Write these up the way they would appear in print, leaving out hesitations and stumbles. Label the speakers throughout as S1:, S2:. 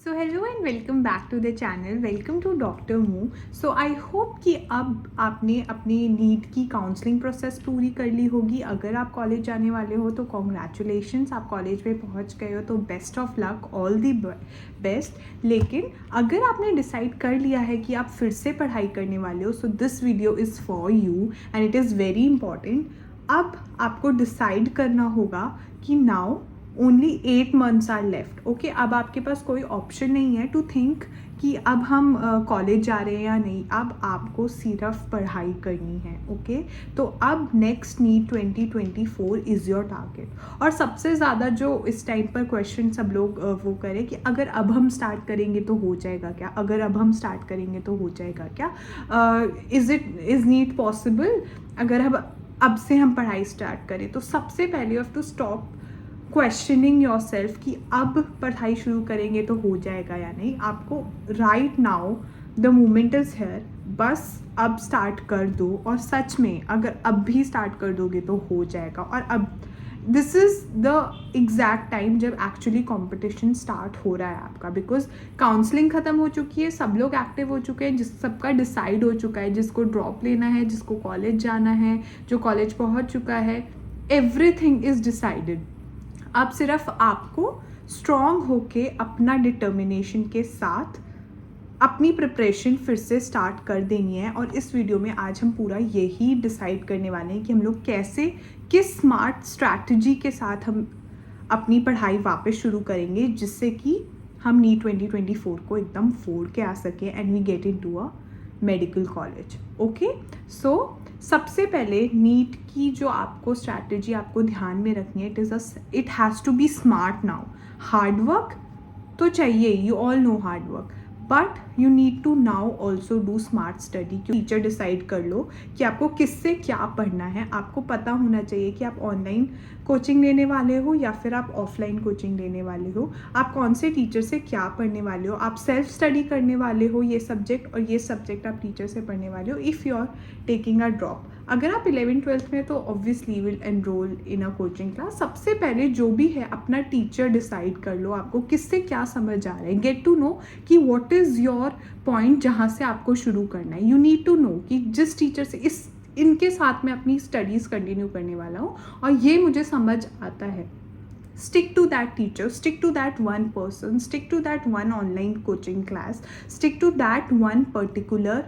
S1: So hello and welcome back to the channel, welcome to doctor मू। So I hope कि अब आपने अपनी नीट की काउंसलिंग प्रोसेस पूरी कर ली होगी। अगर आप कॉलेज जाने वाले हो तो कॉन्ग्रेचुलेशंस, आप कॉलेज में पहुंच गए हो तो best of luck, all the best. लेकिन अगर आपने डिसाइड कर लिया है कि आप फिर से पढ़ाई करने वाले हो, so this video is for you and it is very important. अब आपको डिसाइड करना होगा कि now only 8 months are left. Okay, अब आपके पास कोई ऑप्शन नहीं है टू थिंक कि अब हम कॉलेज जा रहे हैं या नहीं। अब आपको सिर्फ पढ़ाई करनी है। ओके, तो अब next NEET 2024 is your target. और सबसे ज़्यादा जो इस टाइम पर क्वेश्चन सब लोग वो करें कि अगर अब हम स्टार्ट करेंगे तो हो जाएगा क्या, अगर अब हम स्टार्ट करेंगे तो हो जाएगा क्या, इज़ नीट पॉसिबल अगर अब से हम पढ़ाई स्टार्ट करें। तो सबसे पहले you have to stop questioning yourself कि अब पढ़ाई शुरू करेंगे तो हो जाएगा या नहीं। आपको right now the moment is here, बस अब स्टार्ट कर दो। और सच में अगर अब भी स्टार्ट कर दोगे तो हो जाएगा। और अब this is the exact time जब एक्चुअली कंपटीशन स्टार्ट हो रहा है आपका, बिकॉज काउंसलिंग ख़त्म हो चुकी है, सब लोग एक्टिव हो चुके हैं, जिस सबका डिसाइड हो चुका है, जिसको ड्रॉप लेना है, जिसको कॉलेज जाना है, जो कॉलेज पहुंच चुका है, एवरीथिंग इज़ डिसाइडेड। अब सिर्फ आपको स्ट्रॉन्ग होके अपना डिटर्मिनेशन के साथ अपनी प्रिपरेशन फिर से स्टार्ट कर देनी है। और इस वीडियो में आज हम पूरा यही डिसाइड करने वाले हैं कि हम लोग कैसे, किस स्मार्ट स्ट्रैटेजी के साथ हम अपनी पढ़ाई वापस शुरू करेंगे, जिससे कि हम नीट 2024 को एकदम फोड़ के आ सकें and we get into a medical college. Okay, so सबसे पहले नीट की जो आपको स्ट्रैटेजी आपको ध्यान में रखनी है, it has to be smart now. Hard work तो चाहिए, you all know hard work, but you need to now also do smart study. Teacher decide कर लो कि आपको किससे क्या पढ़ना है। आपको पता होना चाहिए कि आप ऑनलाइन कोचिंग लेने वाले हो या फिर आप ऑफलाइन कोचिंग लेने वाले हो, आप कौन से टीचर से क्या पढ़ने वाले हो, आप सेल्फ स्टडी करने वाले हो ये सब्जेक्ट, और ये सब्जेक्ट आप टीचर से पढ़ने वाले हो if you are taking a drop. अगर आप 11th-12th में तो obviously will enrol in a coaching class. सबसे पहले जो भी है अपना टीचर डिसाइड कर लो, आपको किससे क्या समझ आ रहा है। गेट टू नो कि व्हाट इज़ योर पॉइंट जहाँ से आपको शुरू करना है। यू नीड टू नो कि जिस टीचर से इनके साथ मैं अपनी स्टडीज़ कंटिन्यू करने वाला हूँ और ये मुझे समझ आता है, stick to that teacher, stick to that one person, stick to that one online coaching class, stick to that one particular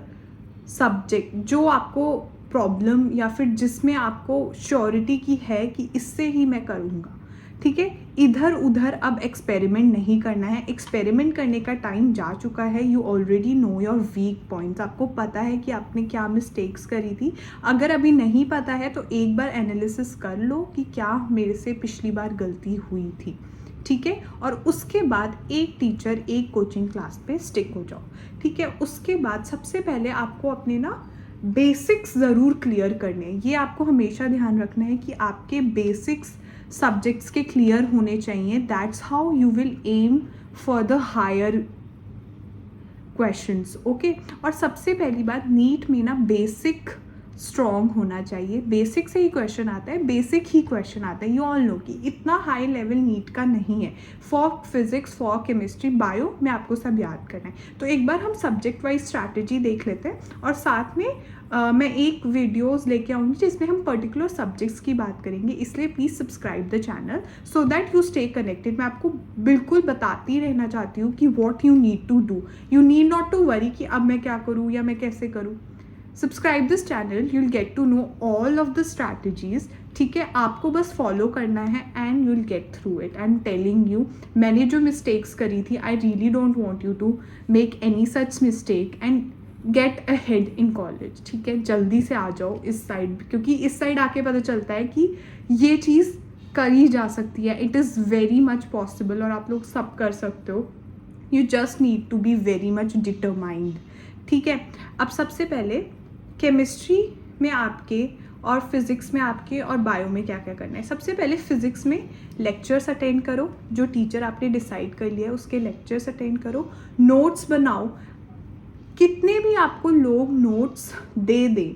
S1: subject जो आपको प्रॉब्लम या फिर जिसमें आपको श्योरिटी की है कि इससे ही मैं करूँगा। ठीक है, इधर उधर अब एक्सपेरिमेंट नहीं करना है। एक्सपेरिमेंट करने का टाइम जा चुका है। You already know your weak points, आपको पता है कि आपने क्या मिस्टेक्स करी थी। अगर अभी नहीं पता है तो एक बार एनालिसिस कर लो कि क्या मेरे से पिछली बार गलती हुई थी। ठीक है, और उसके बाद एक टीचर एक कोचिंग क्लास पे स्टिक हो जाओ। ठीक है, उसके बाद सबसे पहले आपको अपने ना बेसिक्स ज़रूर क्लियर करने हैं। ये आपको हमेशा ध्यान रखना है कि आपके बेसिक्स सब्जेक्ट्स के क्लियर होने चाहिए। That's how you will aim for the higher questions. Okay, और सबसे पहली बात, नीट में ना बेसिक स्ट्रॉन्ग होना चाहिए। बेसिक से ही क्वेश्चन आता है, बेसिक ही क्वेश्चन आता है। यू ऑल नो कि इतना हाई लेवल नीट का नहीं है। For physics, for chemistry, bio में आपको सब याद करना है। तो एक बार हम सब्जेक्ट वाइज स्ट्रैटेजी देख लेते हैं और साथ में मैं एक वीडियोस लेके आऊँगी जिसमें हम पर्टिकुलर सब्जेक्ट्स की बात करेंगे। इसलिए please subscribe the channel so that you stay connected. मैं आपको बिल्कुल बताती रहना चाहती हूँ कि what you need to do. You need not to worry कि अब मैं क्या करूँ या मैं कैसे करूँ। Subscribe this channel, you will get to know all of the strategies. ठीक है, आपको बस फॉलो करना है and you will get through it. I am telling you, मैंने जो मिस्टेक्स करी थी, I really don't want you to make any such mistake and get ahead in college. ठीक है, जल्दी से आ जाओ इस साइड, क्योंकि इस साइड आके पता चलता है कि ये चीज़ करी जा सकती है। It is very much possible और आप लोग सब कर सकते हो। You just need to be very much determined. ठीक है, अब सबसे पहले केमिस्ट्री में आपके और फिज़िक्स में आपके और बायो में क्या क्या करना है। सबसे पहले फिज़िक्स में लेक्चर्स अटेंड करो, जो टीचर आपने डिसाइड कर लिया है उसके लेक्चर्स अटेंड करो, नोट्स बनाओ। कितने भी आपको लोग नोट्स दे दें,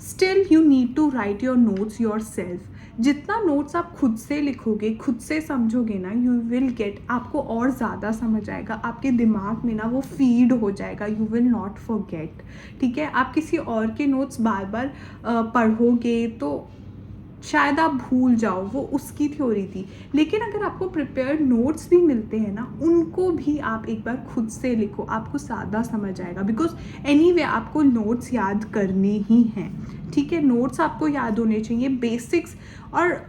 S1: still you need to write your notes yourself. जितना नोट्स आप खुद से लिखोगे, खुद से समझोगे ना, यू विल गेट, आपको और ज़्यादा समझ आएगा, आपके दिमाग में ना वो फीड हो जाएगा, यू विल नॉट फॉरगेट। ठीक है, आप किसी और के नोट्स बार बार पढ़ोगे तो शायद आप भूल जाओ, वो उसकी थ्योरी थी। लेकिन अगर आपको प्रिपेयर्ड नोट्स भी मिलते हैं ना, उनको भी आप एक बार खुद से लिखो, आपको ज़्यादा समझ आएगा। बिकॉज एनीवे आपको नोट्स याद करने ही हैं। ठीक है, नोट्स आपको याद होने चाहिए, बेसिक्स। और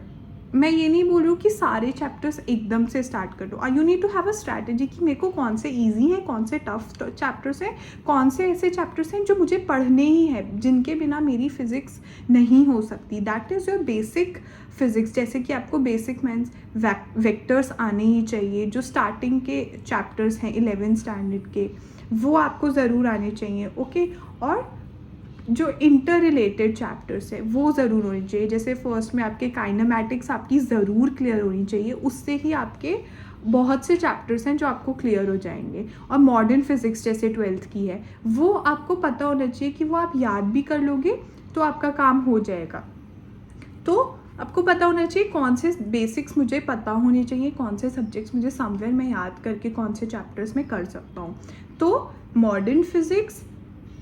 S1: मैं ये नहीं बोल रही हूँ कि सारे चैप्टर्स एकदम से स्टार्ट कर दो। You need to have a strategy कि मेरे को कौन से ईजी हैं, कौन से टफ चैप्टर्स हैं, कौन से ऐसे चैप्टर्स हैं जो मुझे पढ़ने ही हैं, जिनके बिना मेरी फिज़िक्स नहीं हो सकती। That is your basic physics. जैसे कि आपको बेसिक मीन्स वेक्टर्स आने ही चाहिए, जो स्टार्टिंग के चैप्टर्स हैं 11th स्टैंडर्ड के, वो आपको ज़रूर आने चाहिए। ओके, और जो इंटर रिलेटेड चैप्टर्स है वो ज़रूर होने चाहिए। जैसे फर्स्ट में आपके काइनेमैटिक्स आपकी ज़रूर क्लियर होनी चाहिए, उससे ही आपके बहुत से चैप्टर्स हैं जो आपको क्लियर हो जाएंगे। और मॉडर्न फिज़िक्स जैसे 12th की है, वो आपको पता होना चाहिए कि वो आप याद भी कर लोगे तो आपका काम हो जाएगा। तो आपको पता होना चाहिए कौन से बेसिक्स मुझे पता होने चाहिए, कौन से सब्जेक्ट्स मुझे समवेयर में याद करके कौन से चैप्टर्स में कर सकता हूँ। तो मॉडर्न फिज़िक्स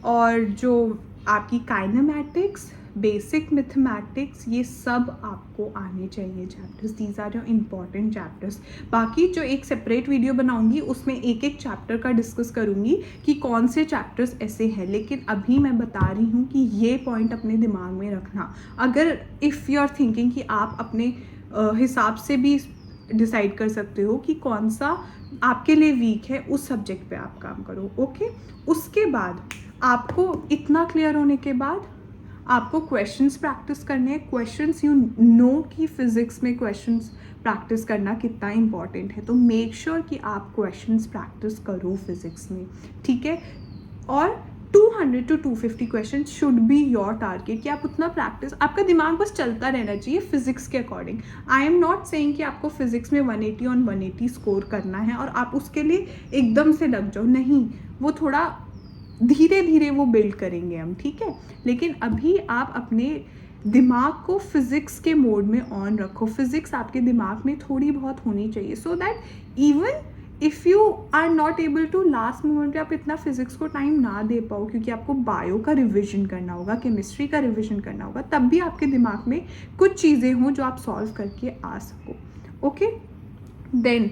S1: और जो आपकी काइनेमैटिक्स, बेसिक मैथमेटिक्स, ये सब आपको आने चाहिए chapters. These are your important chapters. बाकी जो एक सेपरेट वीडियो बनाऊंगी उसमें एक एक चैप्टर का डिस्कस करूंगी कि कौन से चैप्टर्स ऐसे हैं। लेकिन अभी मैं बता रही हूँ कि ये पॉइंट अपने दिमाग में रखना। अगर इफ़ यू आर थिंकिंग कि आप अपने हिसाब से भी डिसाइड कर सकते हो कि कौन सा आपके लिए वीक है, उस सब्जेक्ट पे आप काम करो। ओके, उसके बाद आपको इतना क्लियर होने के बाद आपको क्वेश्चंस प्रैक्टिस करने हैं। क्वेश्चंस, यू नो कि फिज़िक्स में क्वेश्चंस प्रैक्टिस करना कितना इम्पॉर्टेंट है, तो मेक श्योर कि आप क्वेश्चंस प्रैक्टिस करो फिज़िक्स में। ठीक है, और 200 to 250 question should be your target, कि आप उतना प्रैक्टिस, आपका दिमाग बस चलता रहना चाहिए फिजिक्स के according. I am not saying कि आपको फिजिक्स में 180 ऑन 180 स्कोर करना है और आप उसके लिए एकदम से लग जाओ, नहीं, वो थोड़ा धीरे धीरे वो बिल्ड करेंगे हम। ठीक है, लेकिन अभी आप अपने दिमाग को फिज़िक्स के मोड में ऑन रखो। फिज़िक्स आपके दिमाग में थोड़ी बहुत होनी चाहिए, so that even if you are not able to, last moment पे आप इतना फिज़िक्स को टाइम ना दे पाओ क्योंकि आपको बायो का रिविजन करना होगा, केमिस्ट्री का रिविजन करना होगा, तब भी आपके दिमाग में कुछ चीज़ें हों जो आप सॉल्व करके आ सको। ओके, देन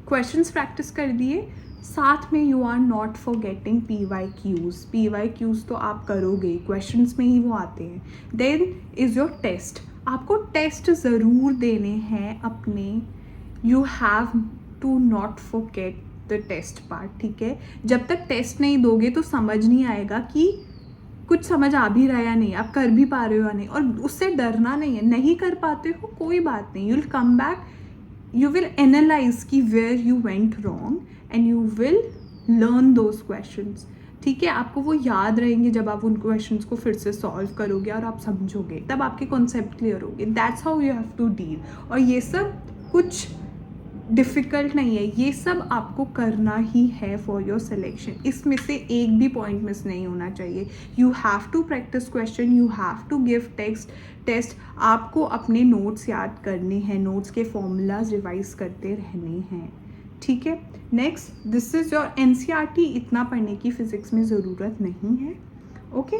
S1: क्वेश्चंस प्रैक्टिस कर दिए, साथ में you are not forgetting PYQs तो आप करोगे, क्वेश्चंस में ही वो आते हैं। देन इज़ योर टेस्ट, आपको टेस्ट ज़रूर देने हैं अपने, you have to not forget the test part. ठीक है, जब तक टेस्ट नहीं दोगे तो समझ नहीं आएगा कि कुछ समझ आ भी रहा है या नहीं, आप कर भी पा रहे हो या नहीं। और उससे डरना नहीं है, नहीं कर पाते हो कोई बात नहीं, you will come back, you will analyze कि where you went wrong and you will learn those questions। ठीक है, आपको वो याद रहेंगे जब आप उन क्वेश्चंस को फिर से सॉल्व करोगे और आप समझोगे, तब आपके कॉन्सेप्ट क्लियर होंगे। That's how you have to deal. और ये सब कुछ डिफ़िकल्ट नहीं है, ये सब आपको करना ही है फॉर योर सिलेक्शन। इसमें से एक भी पॉइंट मिस नहीं होना चाहिए। You have to practise question, you have to give test. आपको अपने नोट्स याद करने हैं, नोट्स के फॉर्मूलाज रिवाइज करते रहने हैं। ठीक है, next, this is your NCERT। इतना पढ़ने की फ़िज़िक्स में ज़रूरत नहीं है। ओके,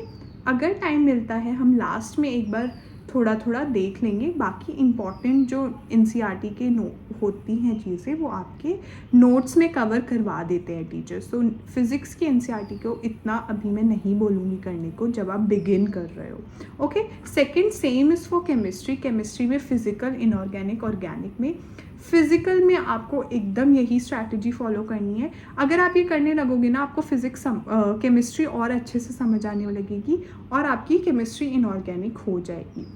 S1: अगर टाइम मिलता है हम लास्ट में एक बार थोड़ा थोड़ा देख लेंगे। बाकी इम्पॉर्टेंट जो NCERT के होती हैं चीज़ें, वो आपके नोट्स में कवर करवा देते हैं टीचर्स। तो फिज़िक्स की NCERT को इतना अभी मैं नहीं बोलूँगी करने को जब आप बिगिन कर रहे हो। Okay, second same is for chemistry में फिजिकल, इनऑर्गेनिक, ऑर्गेनिक में। फिज़िकल में आपको एकदम यही स्ट्रैटेजी फॉलो करनी है। अगर आप ये करने लगोगे ना, आपको फिज़िक्स केमिस्ट्री और अच्छे से समझ आने लगेगी और आपकी केमिस्ट्री इनऑर्गेनिक हो जाएगी।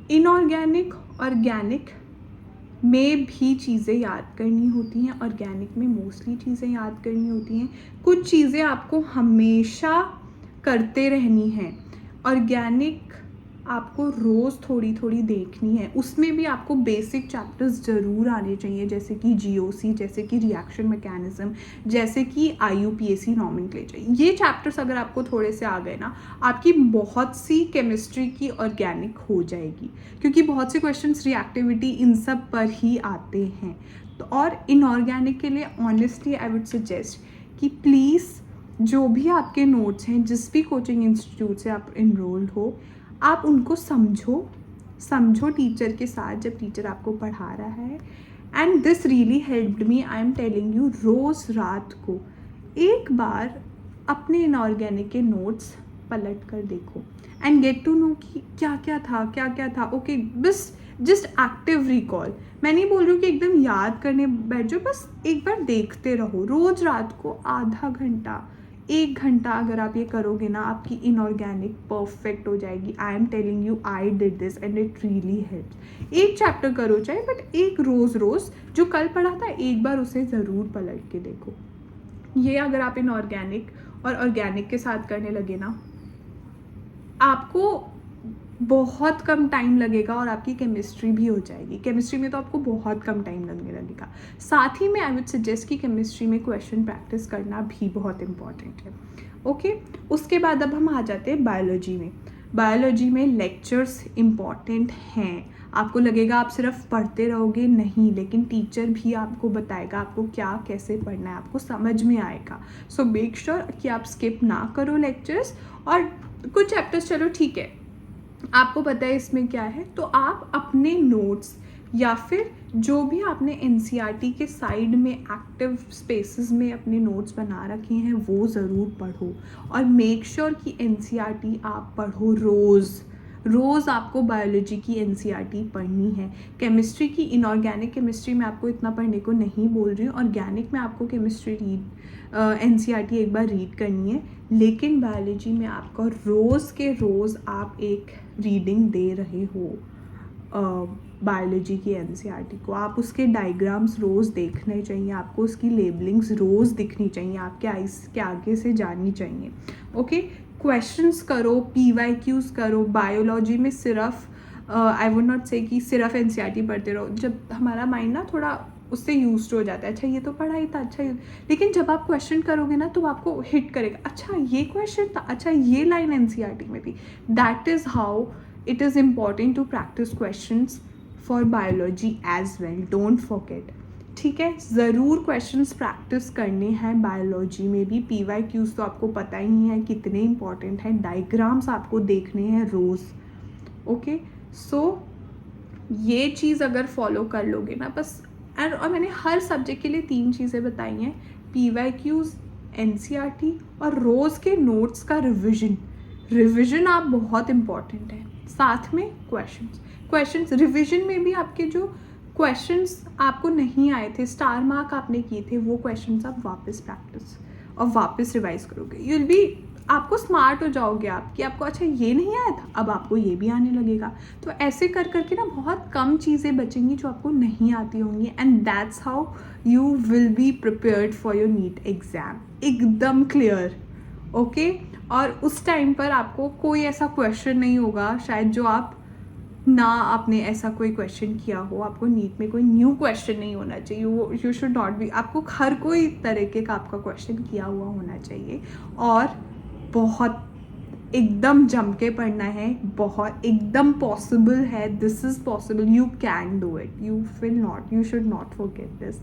S1: इनऑर्गेनिक, ऑर्गेनिक में भी चीज़ें याद करनी होती हैं, ऑर्गेनिक में मोस्टली चीज़ें याद करनी होती हैं। कुछ चीज़ें आपको हमेशा करते रहनी हैं। ऑर्गेनिक आपको रोज़ थोड़ी थोड़ी देखनी है। उसमें भी आपको बेसिक चैप्टर्स ज़रूर आने चाहिए, जैसे कि जीओसी, जैसे कि रिएक्शन मैकेनिज्म, जैसे कि आईयूपीएसी नॉमेनक्लेचर। ये चैप्टर्स अगर आपको थोड़े से आ गए ना, आपकी बहुत सी केमिस्ट्री की ऑर्गेनिक हो जाएगी, क्योंकि बहुत से क्वेश्चंस रिएक्टिविटी इन सब पर ही आते हैं। तो और इनऑर्गेनिक के लिए ऑनेस्टली आई वुड सजेस्ट कि प्लीज़ जो भी आपके नोट्स हैं, जिस भी कोचिंग इंस्टीट्यूट से आप इनरोल्ड हो, आप उनको समझो टीचर के साथ जब टीचर आपको पढ़ा रहा है। And this really helped me, I am telling you. रोज़ रात को एक बार अपने इनऑर्गेनिक के नोट्स पलट कर देखो एंड गेट टू नो कि क्या क्या था। ओके, बस जस्ट एक्टिव रिकॉल। मैं नहीं बोल रही हूँ कि एकदम याद करने बैठ जाओ, बस एक बार देखते रहो। रोज़ रात को आधा घंटा, 1 घंटा अगर आप ये करोगे ना, आपकी इनऑर्गेनिक परफेक्ट हो जाएगी। आई am telling you, I did this and it really helps. एक चैप्टर करो चाहे, बट एक रोज़ जो कल पढ़ा था एक बार उसे ज़रूर पलट के देखो। ये अगर आप इनऑर्गेनिक और ऑर्गेनिक के साथ करने लगे ना, आपको बहुत कम टाइम लगेगा और आपकी केमिस्ट्री भी हो जाएगी। केमिस्ट्री में तो आपको बहुत कम टाइम लगने लगेगा। साथ ही में आई वुड सजेस्ट कि केमिस्ट्री में क्वेश्चन प्रैक्टिस करना भी बहुत इम्पॉर्टेंट है। ओके, उसके बाद अब हम आ जाते हैं बायोलॉजी में। बायोलॉजी में लेक्चर्स इम्पॉर्टेंट हैं। आपको लगेगा आप सिर्फ पढ़ते रहोगे, नहीं, लेकिन टीचर भी आपको बताएगा आपको क्या कैसे पढ़ना है, आपको समझ में आएगा। सो मेक श्योर कि आप स्किप ना करो लेक्चर्स। और कुछ चैप्टर्स चलो ठीक है, आपको पता है इसमें क्या है, तो आप अपने नोट्स या फिर जो भी आपने एनसीईआरटी के साइड में एक्टिव स्पेसेस में अपने नोट्स बना रखे हैं वो ज़रूर पढ़ो। और मेक श्योर कि एनसीईआरटी आप पढ़ो रोज़ आपको बायोलॉजी की एनसीईआरटी पढ़नी है। केमिस्ट्री की, इनऑर्गेनिक केमिस्ट्री में आपको इतना पढ़ने को नहीं बोल रही हूँ, ऑर्गेनिक में आपको केमिस्ट्री एनसीईआरटी एक बार रीड करनी है, लेकिन बायोलॉजी में आपका रोज़ के रोज़ आप एक रीडिंग दे रहे हो बायोलॉजी की एनसीईआरटी को। आप उसके डायग्राम्स रोज़ देखने चाहिए, आपको उसकी लेबलिंग्स रोज़ दिखनी चाहिए, आपके आइस के आगे से जानी चाहिए। ओके, क्वेश्चंस करो, पीवाईक्यूज़ करो। बायोलॉजी में सिर्फ आई वुड नॉट से कि सिर्फ एनसीईआरटी पढ़ते रहो। जब हमारा माइंड ना थोड़ा उससे यूज्ड हो जाता है, अच्छा ये तो पढ़ा ही था, अच्छा लेकिन जब आप क्वेश्चन करोगे ना तो आपको हिट करेगा, अच्छा ये क्वेश्चन था, अच्छा ये लाइन एनसीईआरटी में थी। That is how it is important to practise questions for biology as well, don't forget. ठीक है, ज़रूर क्वेश्चंस प्रैक्टिस करने हैं बायोलॉजी में भी। पीवाईक्यूज़ तो आपको पता ही है कितने इंपॉर्टेंट हैं, डायग्राम्स आपको देखने हैं रोज़। ओके, सो ये चीज़ अगर फॉलो कर लोगे ना बस। और मैंने हर सब्जेक्ट के लिए 3 चीज़ें बताई हैं, पीवाईक्यूज़, एनसीईआरटी और रोज़ के नोट्स का रिविजन आप बहुत इम्पॉर्टेंट है। साथ में क्वेश्चंस रिविजन में भी आपके जो क्वेश्चंस आपको नहीं आए थे, स्टार मार्क आपने किए थे, वो क्वेश्चंस आप वापस प्रैक्टिस और वापस रिवाइज करोगे। यूल बी, आपको स्मार्ट हो जाओगे आप कि आपको अच्छा ये नहीं आया था, अब आपको ये भी आने लगेगा। तो ऐसे कर करके ना बहुत कम चीज़ें बचेंगी जो आपको नहीं आती होंगी, and that's how you will be prepared for your NEET exam, एकदम क्लियर। ओके, और उस टाइम पर आपको कोई ऐसा क्वेश्चन नहीं होगा शायद जो आप ना आपने ऐसा कोई क्वेश्चन किया हो। आपको नीट में कोई न्यू क्वेश्चन नहीं होना चाहिए, यू शुड नॉट बी, आपको हर कोई तरीके का आपका क्वेश्चन किया हुआ होना चाहिए। और बहुत एकदम जम के पढ़ना है, बहुत एकदम पॉसिबल है, this is possible, you can do it, you should not forget this.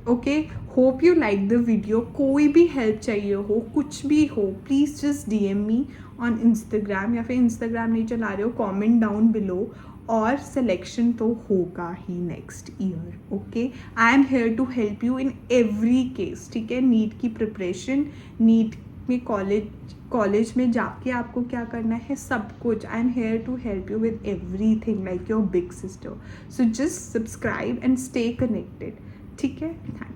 S1: Okay, hope you like the video. कोई भी हेल्प चाहिए हो, कुछ भी हो, please just DM me on Instagram, या फिर इंस्टाग्राम नहीं चला रहे हो, कॉमेंट डाउन बिलो। और सिलेक्शन तो होगा ही next year. Okay, I am here to help you in every case. ठीक है, नीट की प्रिपरेशन, नीट में कॉलेज में जाके आपको क्या करना है, सब कुछ। I am here to help you with everything like your big sister. So just subscribe and stay connected. ठीक है, थैंक